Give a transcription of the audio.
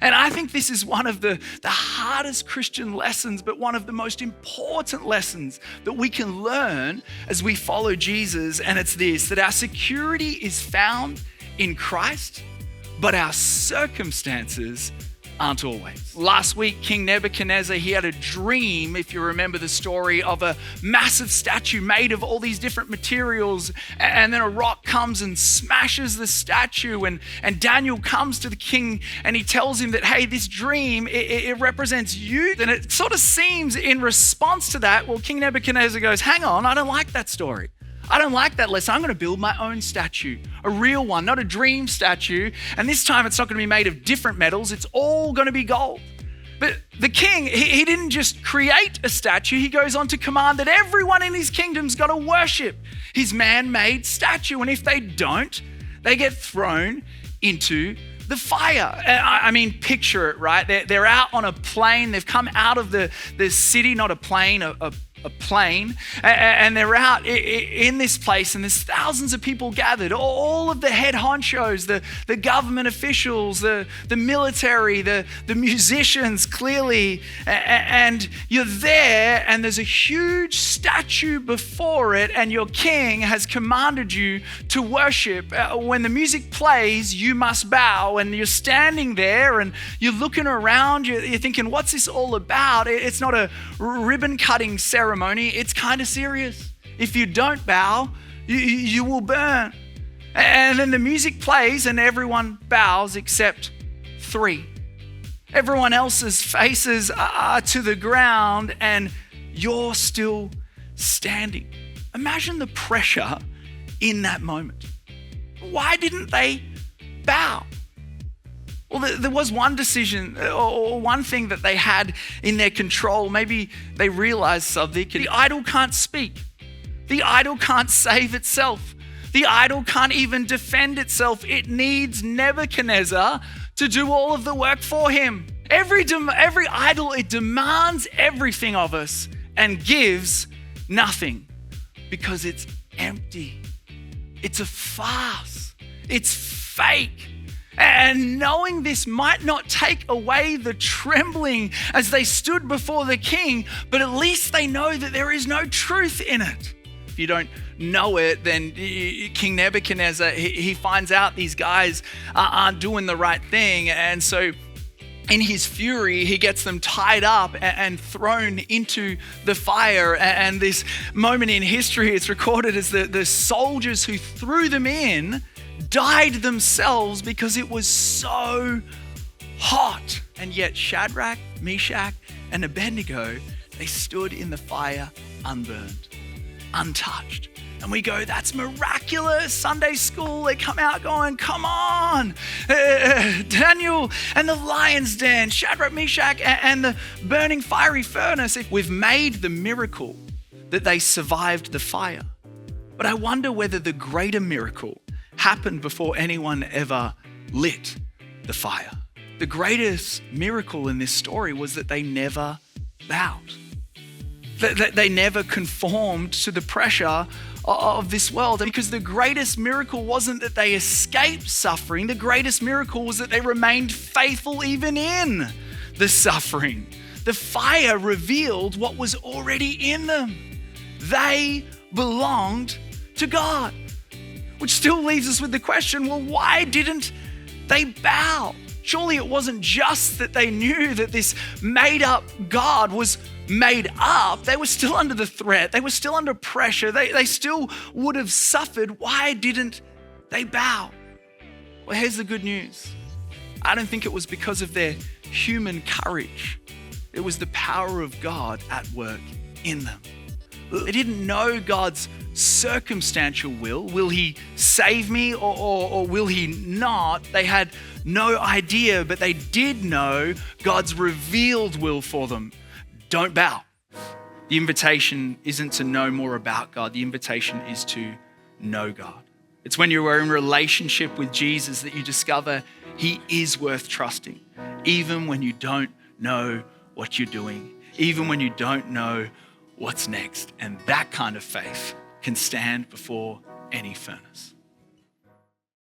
And I think this is one of the hardest Christian lessons, but one of the most important lessons that we can learn as we follow Jesus. And it's this, that our security is found in Christ, but our circumstances aren't always. Last week, King Nebuchadnezzar, he had a dream, if you remember the story, of a massive statue made of all these different materials. And then a rock comes and smashes the statue. And Daniel comes to the king and he tells him that, hey, this dream, it represents you. And it sort of seems in response to that, well, King Nebuchadnezzar goes, hang on, I don't like that story. I don't like that lesson. I'm going to build my own statue, a real one, not a dream statue. And this time it's not going to be made of different metals. It's all going to be gold. But the king, he didn't just create a statue. He goes on to command that everyone in his kingdom's got to worship his man-made statue. And if they don't, they get thrown into the fire. I mean, picture it, right? They're out on a plane. They've come out of the city, not a plane, a plane, and they're out in this place, and there's thousands of people gathered, all of the head honchos, the government officials, the military, the musicians, clearly, and you're there, and there's a huge statue before it, and your king has commanded you to worship. When the music plays, you must bow, and you're standing there, and you're looking around, you're thinking, what's this all about? It's not a ribbon cutting ceremony. It's kind of serious. If you don't bow, you will burn. And then the music plays and everyone bows except 3. Everyone else's faces are to the ground and you're still standing. Imagine the pressure in that moment. Why didn't they bow? Well, there was one decision or one thing that they had in their control. Maybe they realized something. The idol can't speak. The idol can't save itself. The idol can't even defend itself. It needs Nebuchadnezzar to do all of the work for him. Every idol, it demands everything of us and gives nothing because it's empty. It's a farce. It's fake. And knowing this might not take away the trembling as they stood before the king, but at least they know that there is no truth in it. If you don't know it, then King Nebuchadnezzar, he finds out these guys aren't doing the right thing. And so in his fury, he gets them tied up and thrown into the fire. And this moment in history, it's recorded as the soldiers who threw them in died themselves because it was so hot. And yet Shadrach, Meshach, and Abednego, they stood in the fire unburned, untouched. And we go, that's miraculous. Sunday school, they come out going, come on. Daniel and the lion's den, Shadrach, Meshach, and the burning fiery furnace. We've made the miracle that they survived the fire. But I wonder whether the greater miracle happened before anyone ever lit the fire. The greatest miracle in this story was that they never bowed. That they never conformed to the pressure of this world. Because the greatest miracle wasn't that they escaped suffering. The greatest miracle was that they remained faithful even in the suffering. The fire revealed what was already in them. They belonged to God. Which still leaves us with the question, well, why didn't they bow? Surely it wasn't just that they knew that this made-up God was made up. They were still under the threat. They were still under pressure. They still would have suffered. Why didn't they bow? Well, here's the good news. I don't think it was because of their human courage. It was the power of God at work in them. They didn't know God's circumstantial will. Will he save me or will he not? They had no idea, but they did know God's revealed will for them. Don't bow. The invitation isn't to know more about God. The invitation is to know God. It's when you are in relationship with Jesus that you discover he is worth trusting, even when you don't know what you're doing, even when you don't know what's next. And that kind of faith can stand before any furnace.